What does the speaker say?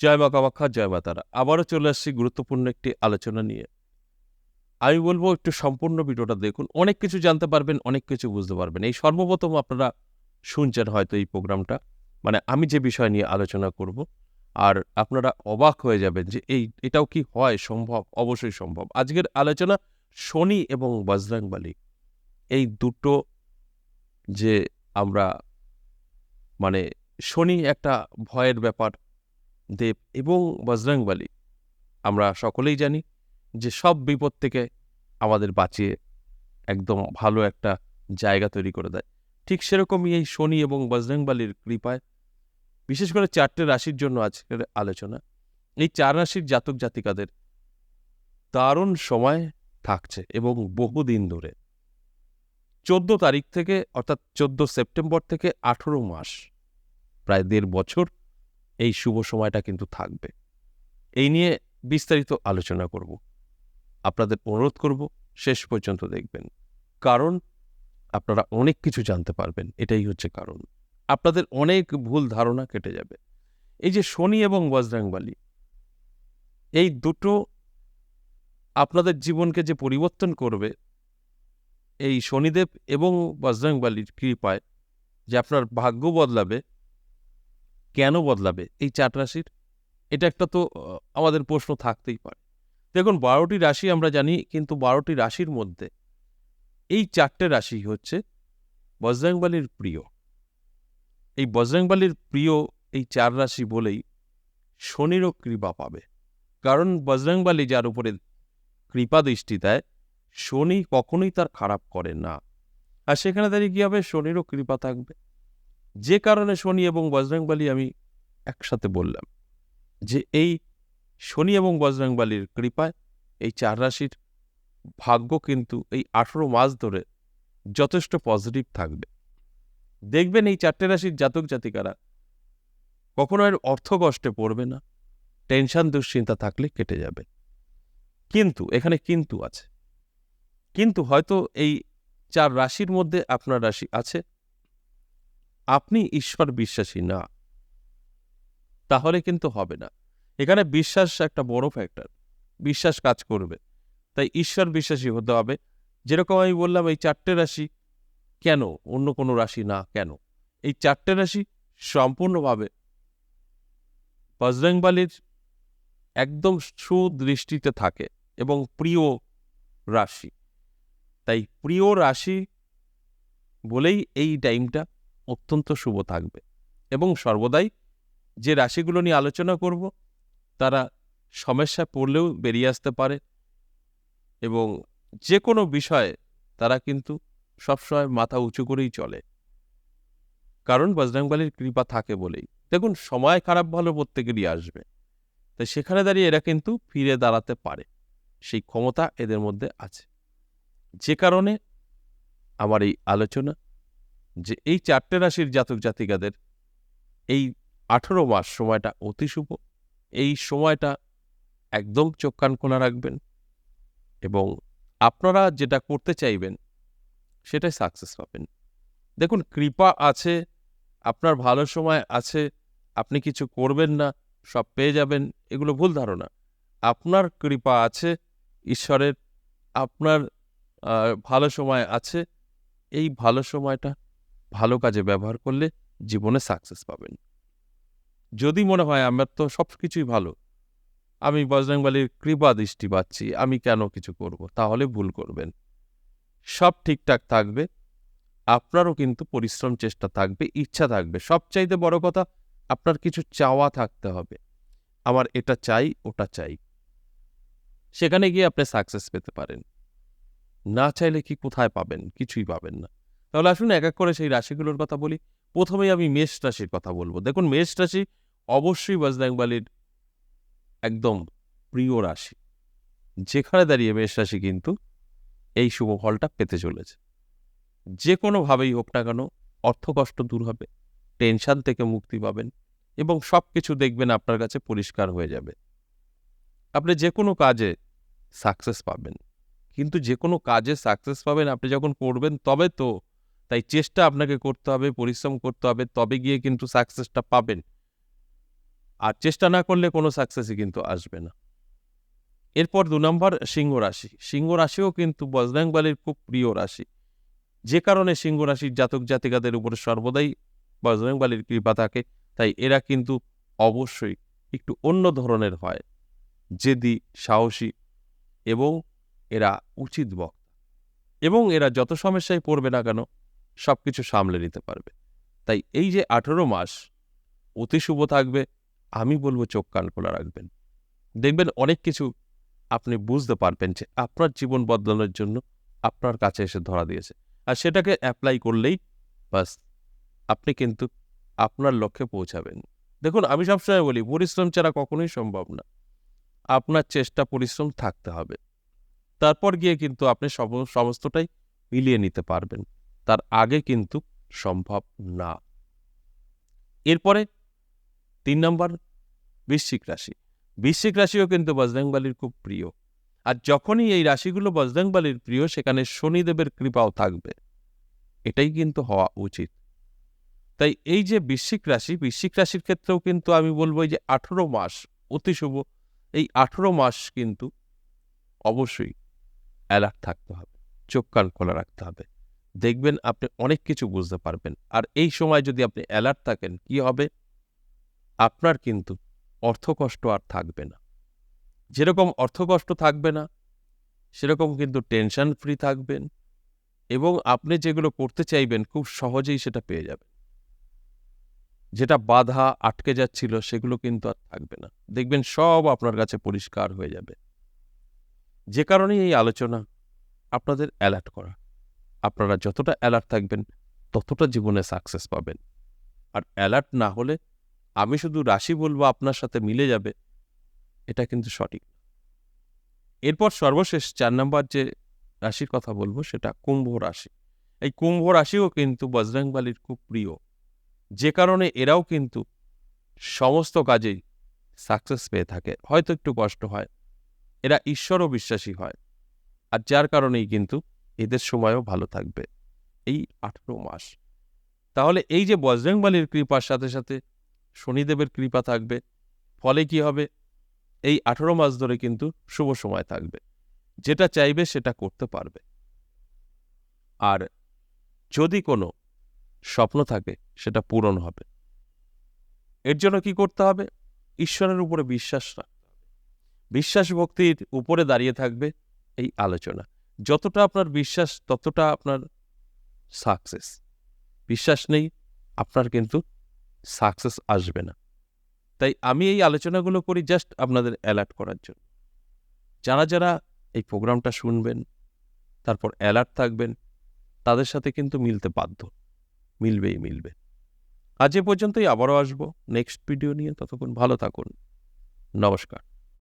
জয় মা কামাখ্যা, জয় মা তারা। আবারও চলে আসছি গুরুত্বপূর্ণ একটি আলোচনা নিয়ে। আমি বলব একটু সম্পূর্ণ ভিডিওটা দেখুন। অনেক কিছু জানতে পারবেন, অনেক কিছু বুঝতে পারবেন। এই সর্বপ্রথম আপনারা শুনছেন হয়তো এই প্রোগ্রামটা। মানে আমি যে বিষয় নিয়ে আলোচনা করব। আর আপনারা অবাক হয়ে যাবেন যে এটাও কি হয় সম্ভব? অবশ্যই সম্ভব। আজকের আলোচনা শনি এবং বজরংবলী। এই দুটো যে আমরা মানে শনি একটা ভয়ের ব্যাপার, দেব এবং বজরংবলী আমরা সকলেই জানি যে সব বিপদ থেকে আমাদের বাঁচিয়ে একদম ভালো একটা জায়গা তৈরি করে দেয়। ঠিক সেরকমই এই শনি এবং বজরংবলীর কৃপায় বিশেষ করে ৪ টে রাশির জন্য আজকের আলোচনা। এই ৪ রাশির জাতক জাতিকাদের দারুণ সময় থাকছে এবং বহুদিন ধরে। ১৪ তারিখ থেকে অর্থাৎ ১৪ সেপ্টেম্বর থেকে ১৮ মাস, প্রায় ১.৫ বছর এই শুভ সময়টা কিন্তু থাকবে। এই নিয়ে বিস্তারিত আলোচনা করব। আপনাদের অনুরোধ করব শেষ পর্যন্ত দেখবেন। কারণ আপনারা অনেক কিছু জানতে পারবেন। এটাই হচ্ছে কারণ। আপনাদের অনেক ভুল ধারণা কেটে যাবে। এই যে শনি এবং বজরংবলী, এই দুটো আপনাদের জীবনকে যে পরিবর্তন করবে, এই শনিদেব এবং বজরংবলীর কৃপায় যে আপনার ভাগ্য বদলাবে, কেন বদলাবে এই ৪ রাশির? এটা একটা তো আমাদের প্রশ্ন থাকতেই পারে। দেখুন ১২টি রাশি আমরা জানি, কিন্তু ১২টি রাশির মধ্যে এই ৪ টে রাশি হচ্ছে বজরংবলীর প্রিয়। এই বজরংবলীর প্রিয় এই ৪ রাশি বলেই শনিরও কৃপা পাবে। কারণ বজরংবলী যার উপরে কৃপা দৃষ্টি দেয়, শনি কখনোই তার খারাপ করে না। আর সেখানে দাঁড়িয়ে কি হবে? শনিরও কৃপা থাকবে। যে কারণে শনি এবং বজরংবলী আমি একসাথে বললাম যে এই শনি এবং বজরংবলীর কৃপায় এই ৪ রাশির ভাগ্য কিন্তু এই ১৮ মাস ধরে যথেষ্ট পজিটিভ থাকবে। দেখবেন এই ৪ টে রাশির জাতক জাতিকারা কখনো আর অর্থকষ্টে পড়বে না। টেনশন দুশ্চিন্তা থাকলে কেটে যাবে। কিন্তু এখানে কিন্তু আছে। কিন্তু হয়তো এই ৪ রাশির মধ্যে আপনার রাশি আছে, আপনি ঈশ্বর বিশ্বাসী না, তাহলে কিন্তু হবে না। এখানে বিশ্বাস একটা বড় ফ্যাক্টর। বিশ্বাস কাজ করবে। তাই ঈশ্বর বিশ্বাসী হতে হবে। যেরকম আমি বললাম এই ৪ টে রাশি কেন? অন্য কোনো রাশি না কেন? এই ৪ টে রাশি সম্পূর্ণভাবে বজরংবলীর একদম সুদৃষ্টিতে থাকে এবং প্রিয় রাশি। তাই প্রিয় রাশি বলেই এই টাইমটা অত্যন্ত শুভ থাকবে এবং সর্বদাই যে রাশিগুলো নিয়ে আলোচনা করব তারা সমস্যায় পড়লেও বেরিয়ে আসতে পারে এবং যে কোনো বিষয়ে তারা কিন্তু সবসময় মাথা উঁচু করেই চলে। কারণ বজরংবলীর কৃপা থাকে বলেই। দেখুন সময় খারাপ ভালো প্রত্যেকেরই আসবে। তাই সেখানে দাঁড়িয়ে এরা কিন্তু ফিরে দাঁড়াতে পারে। সেই ক্ষমতা এদের মধ্যে আছে। যে কারণে আমার এই আলোচনা যে এই ৪ টে রাশির জাতক জাতিকাদের এই ১৮ মাস সময়টা অতি শুভ। এই সময়টা একদম চোখ কান খোলা রাখবেন এবং আপনারা যেটা করতে চাইবেন সেটাই সাকসেস পাবেন। দেখুন কৃপা আছে, আপনার ভালো সময় আছে, আপনি কিছু করবেন না, সব পেয়ে যাবেন, এগুলো ভুল ধারণা। আপনার কৃপা আছে ঈশ্বরের, আপনার ভালো সময় আছে। এই ভালো সময়টা ভালো কাজে ব্যবহার করলে জীবনে সাকসেস পাবেন। যদি মনে হয় আমার তো সবকিছুই ভালো, আমি বজরংবলীর কৃপা দৃষ্টি পাচ্ছি, আমি কেন কিছু করব? তাহলে ভুল করবেন। সব ঠিকঠাক থাকবে। আপনারও কিন্তু পরিশ্রম চেষ্টা থাকবে, ইচ্ছা থাকবে। সবচাইতে বড় কথা আপনার কিছু চাওয়া থাকতে হবে। আমার এটা চাই, ওটা চাই। সেখানে গিয়ে আপনি সাকসেস পেতে পারেন। না চাইলে কি কোথায় পাবেন? কিছুই পাবেন না। তাহলে আসুন এক, এক করে সেই রাশিগুলোর কথা বলি। ১ম এই আমি মেষ রাশির কথা বলব। দেখুন মেষ রাশি অবশ্যই বজরংবলীর একদম প্রিয় রাশি। যেখানে দাঁড়িয়ে মেষ রাশি কিন্তু এই শুভ ফলটা পেতে চলেছে। যে কোনোভাবেই হোক না কেন অর্থকষ্ট দূর হবে, টেনশন থেকে মুক্তি পাবেন এবং সবকিছু দেখবেন আপনার কাছে পরিষ্কার হয়ে যাবে। আপনি যে কোনো কাজে সাকসেস পাবেন। কিন্তু যে কোনো কাজে সাকসেস পাবেন আপনি যখন করবেন তবে তো। তাই চেষ্টা আপনাকে করতে হবে, পরিশ্রম করতে হবে, তবে গিয়ে কিন্তু সাকসেসটা পাবেন। আর চেষ্টা না করলে কোনো সাকসেসই কিন্তু আসবে না। এরপর ২ নম্বর সিংহ রাশি। সিংহ রাশিও কিন্তু বজরংবলীর খুব প্রিয় রাশি। যে কারণে সিংহ রাশির জাতক জাতিকাদের উপরে সর্বদাই বজরংবলীর কৃপা থাকে। তাই এরা কিন্তু অবশ্যই একটু অন্য ধরনের হয়, জেদি, সাহসী এবং এরা উচিত বক্তা এবং এরা যত সমস্যায় পড়বে না কেন সবকিছু সামলে নিতে পারবে। তাই এই যে ১৮ মাস অতি শুভ থাকবে, আমি বলবো চোখ কান খোলা রাখবেন। দেখবেন অনেক কিছু আপনি বুঝতে পারবেন যে আপনার জীবন বদলানোর জন্য আপনার কাছে এসে ধরা দিয়েছে। আর সেটাকে অ্যাপ্লাই করলেই বাস আপনি কিন্তু আপনার লক্ষ্যে পৌঁছাবেন। দেখুন, আমি সবসময় বলি পরিশ্রম ছাড়া কখনোই সম্ভব না। আপনার চেষ্টা পরিশ্রম থাকতে হবে। তারপর গিয়ে কিন্তু আপনি সমস্তটাই মিলিয়ে নিতে পারবেন। তার আগে কিন্তু সম্ভব না। এরপরে ৩ নম্বর বৃশ্চিক রাশি। বৃশ্চিক রাশিও কিন্তু বজরংবলীর খুব প্রিয়। আর যখনই এই রাশিগুলো বজরংবলীর প্রিয় সেখানে শনিদেবের কৃপাও থাকবে। এটাই কিন্তু হওয়া উচিত। তাই এই যে বৃশ্চিক রাশির ক্ষেত্রেও কিন্তু আমি বলবো এই যে ১৮ মাস অতি শুভ, এই ১৮ মাস কিন্তু অবশ্যই অ্যালার্ট থাকতে হবে, চোখ কান খোলা রাখতে হবে। দেখবেন আপনি অনেক কিছু বুঝতে পারবেন। আর এই সময় যদি আপনি অ্যালার্ট থাকেন, কি হবে? আপনার কিন্তু অর্থকষ্ট আর থাকবে না। যেরকম অর্থকষ্ট থাকবে না, সেরকম কিন্তু টেনশন ফ্রি থাকবেন এবং আপনি যেগুলো করতে চাইবেন খুব সহজেই সেটা পেয়ে যাবেন। যেটা বাধা আটকে যাচ্ছিল সেগুলো কিন্তু আর থাকবে না। দেখবেন সব আপনার কাছে পরিষ্কার হয়ে যাবে। যে কারণেই এই আলোচনা আপনাদের অ্যালার্ট করা। আপনারা যতটা অ্যালার্ট থাকবেন ততটা জীবনে সাকসেস পাবেন। আর অ্যালার্ট না হলে আমি শুধু রাশি বলবো আপনার সাথে মিলে যাবে, এটা কিন্তু সঠিক। এরপর সর্বশেষ ৪ নম্বর যে রাশির কথা বলবো সেটা কুম্ভ রাশি। এই কুম্ভ রাশিও কিন্তু বজরংবলীর খুব প্রিয়। যে কারণে এরাও কিন্তু সমস্ত কাজেই সাকসেস পেয়ে থাকে। হয়তো একটু কষ্ট হয়। এরা ঈশ্বরও বিশ্বাসী হয়। আর যার কারণেই কিন্তু এদের সময়ও ভালো থাকবে এই ১৮ মাস। তাহলে এই যে বজরংবলীর কৃপার সাথে সাথে শনিদেবের কৃপা থাকবে, ফলে কি হবে? এই ১৮ মাস ধরে কিন্তু শুভ সময় থাকবে। যেটা চাইবে সেটা করতে পারবে। আর যদি কোনো স্বপ্ন থাকে সেটা পূরণ হবে। এর জন্য কি করতে হবে? ঈশ্বরের উপরে বিশ্বাস রাখতে হবে। বিশ্বাস ভক্তির উপরে দাঁড়িয়ে থাকবে এই আলোচনা। যতটা আপনার বিশ্বাস ততটা আপনার সাকসেস। বিশ্বাস নেই, আপনার কিন্তু সাকসেস আসবে না। তাই আমি এই আলোচনাগুলো করি জাস্ট আপনাদের অ্যালার্ট করার জন্য। যারা এই প্রোগ্রামটা শুনবেন, তারপর অ্যালার্ট থাকবেন, তাদের সাথে কিন্তু মিলতে বাধ্য। মিলবে। আজ এ পর্যন্তই, আবারও আসবো নেক্সট ভিডিও নিয়ে। ততক্ষণ ভালো থাকুন। নমস্কার।